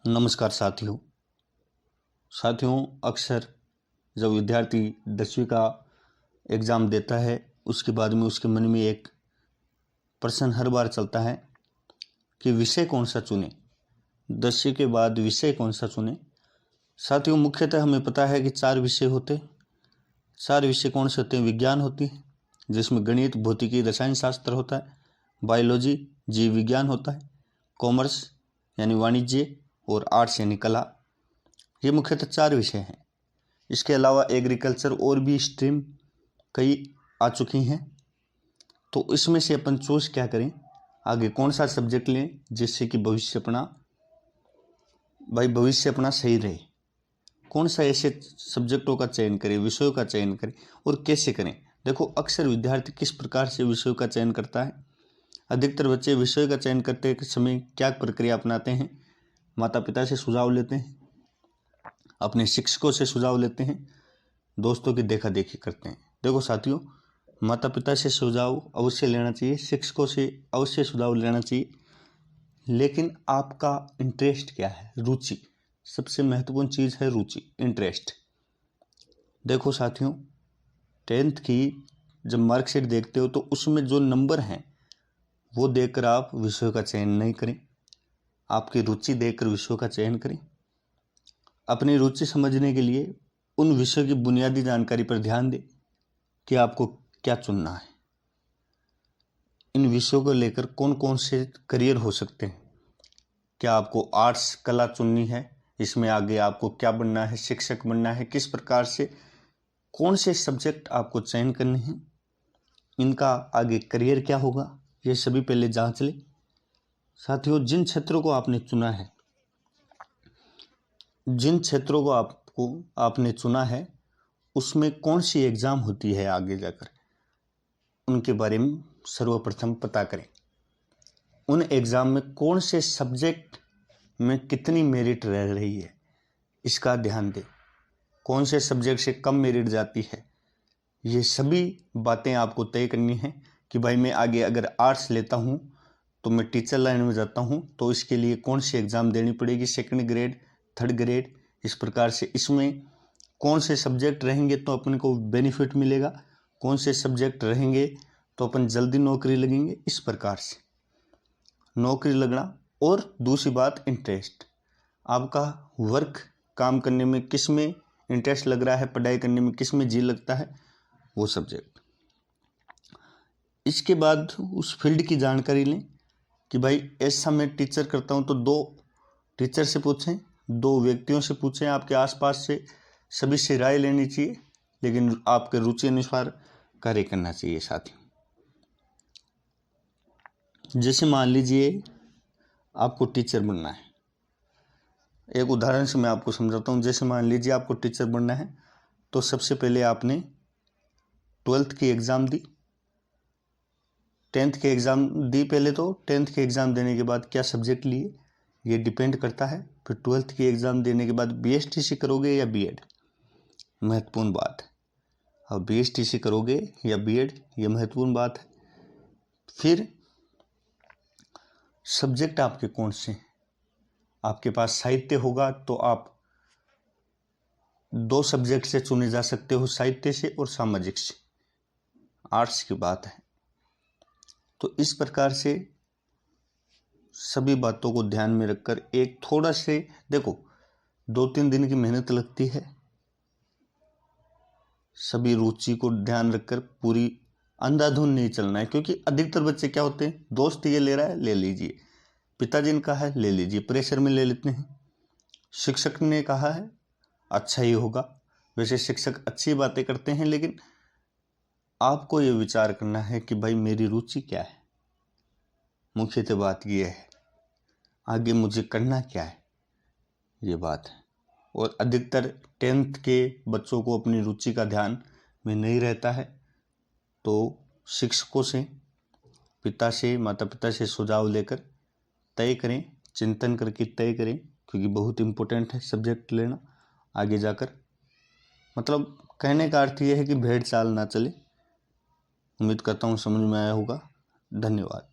नमस्कार साथियों अक्सर जब विद्यार्थी 10वीं का एग्ज़ाम देता है उसके बाद में उसके मन में एक प्रश्न हर बार चलता है कि विषय कौन सा चुने। 10वीं के बाद विषय कौन सा चुने। साथियों मुख्यतः हमें पता है कि 4 विषय होते। 4 विषय कौन से होते हैं? विज्ञान होती है जिसमें गणित, भौतिकी, रसायन शास्त्र होता है, बायोलॉजी, जीव विज्ञान होता है, कॉमर्स यानी वाणिज्य और आर्ट्स यानी कला। ये मुख्यतः 4 विषय हैं। इसके अलावा एग्रीकल्चर और भी स्ट्रीम कई आ चुकी हैं। तो इसमें से अपन चूज क्या करें, आगे कौन सा सब्जेक्ट लें जिससे कि भविष्य अपना सही रहे। कौन सा ऐसे सब्जेक्टों का चयन करें, विषयों का चयन करें और कैसे करें। देखो अक्सर विद्यार्थी किस प्रकार से विषयों का चयन करता है। अधिकतर बच्चे विषय का चयन करते समय क्या प्रक्रिया अपनाते हैं? माता पिता से सुझाव लेते हैं, अपने शिक्षकों से सुझाव लेते हैं, दोस्तों की देखा देखी करते हैं। देखो साथियों, माता पिता से सुझाव अवश्य लेना चाहिए, शिक्षकों से अवश्य सुझाव लेना चाहिए, लेकिन आपका इंटरेस्ट क्या है, रुचि। सबसे महत्वपूर्ण चीज़ है रुचि, इंटरेस्ट। देखो साथियों, 10th की जब मार्कशीट देखते हो तो उसमें जो नंबर हैं वो देखकर आप विषयों का चयन नहीं करें, आपकी रुचि देखकर विषयों का चयन करें। अपनी रुचि समझने के लिए उन विषयों की बुनियादी जानकारी पर ध्यान दें कि आपको क्या चुनना है। इन विषयों को लेकर कौन कौन से करियर हो सकते हैं। क्या आपको आर्ट्स कला चुननी है, इसमें आगे आपको क्या बनना है, शिक्षक बनना है, किस प्रकार से कौन से सब्जेक्ट आपको चयन करने हैं, इनका आगे करियर क्या होगा, ये सभी पहले जांच लें। साथियों, जिन क्षेत्रों को आपने चुना है, जिन क्षेत्रों को आपने चुना है उसमें कौन सी एग्ज़ाम होती है आगे जाकर, उनके बारे में सर्वप्रथम पता करें। उन एग्ज़ाम में कौन से सब्जेक्ट में कितनी मेरिट रह रही है, इसका ध्यान दें। कौन से सब्जेक्ट से कम मेरिट जाती है, ये सभी बातें आपको तय करनी है कि भाई मैं आगे अगर आर्ट्स लेता हूँ तो मैं टीचर लाइन में जाता हूँ तो इसके लिए कौन सी एग्ज़ाम देनी पड़ेगी, 2nd ग्रेड, 3rd ग्रेड, इस प्रकार से। इसमें कौन से सब्जेक्ट रहेंगे तो अपन को बेनिफिट मिलेगा, कौन से सब्जेक्ट रहेंगे तो अपन जल्दी नौकरी लगेंगे, इस प्रकार से नौकरी लगना। और दूसरी बात, इंटरेस्ट। आपका वर्क काम करने में किस में इंटरेस्ट लग रहा है, पढ़ाई करने में किस में जी लगता है, वो सब्जेक्ट। इसके बाद उस फील्ड की जानकारी लें कि भाई ऐसा मैं टीचर करता हूँ तो 2 टीचर से पूछें, 2 व्यक्तियों से पूछें, आपके आसपास से सभी से राय लेनी चाहिए, लेकिन आपके रुचि अनुसार कार्य करना चाहिए। साथियों, जैसे मान लीजिए आपको टीचर बनना है, एक उदाहरण से मैं आपको समझाता हूँ। जैसे मान लीजिए आपको टीचर बनना है तो सबसे पहले आपने 12th की एग्ज़ाम दी, 10th की एग्ज़ाम दी। पहले तो 10th की एग्ज़ाम देने के बाद क्या सब्जेक्ट लिए ये डिपेंड करता है। फिर 12th की एग्ज़ाम देने के बाद BSTC करोगे या B.Ed, महत्वपूर्ण बात है। अब BSTC करोगे या B.Ed, ये महत्वपूर्ण बात है। फिर सब्जेक्ट आपके कौन से हैं। आपके पास साहित्य होगा तो आप 2 सब्जेक्ट से चुने जा सकते हो, साहित्य से और सामाजिक से। आर्ट्स की बात है तो इस प्रकार से सभी बातों को ध्यान में रखकर एक थोड़ा से, देखो 2-3 दिन की मेहनत लगती है। सभी रुचि को ध्यान रखकर पूरी अंधाधुंध नहीं चलना है, क्योंकि अधिकतर बच्चे क्या होते हैं, दोस्त ये ले रहा है ले लीजिए, पिताजी ने कहा है ले लीजिए, प्रेशर में ले लेते हैं। शिक्षक ने कहा है अच्छा ही होगा, वैसे शिक्षक अच्छी बातें करते हैं, लेकिन आपको ये विचार करना है कि भाई मेरी रुचि क्या है। मुख्यतः बात यह है आगे मुझे करना क्या है, ये बात है। और अधिकतर 10th के बच्चों को अपनी रुचि का ध्यान में नहीं रहता है, तो शिक्षकों से, पिता से, माता पिता से सुझाव लेकर तय करें, चिंतन करके तय करें, क्योंकि बहुत इम्पोर्टेंट है सब्जेक्ट लेना आगे जाकर। मतलब कहने का अर्थ यह है कि भेड़ चाल ना चले। उम्मीद करता हूँ समझ में आया होगा। धन्यवाद।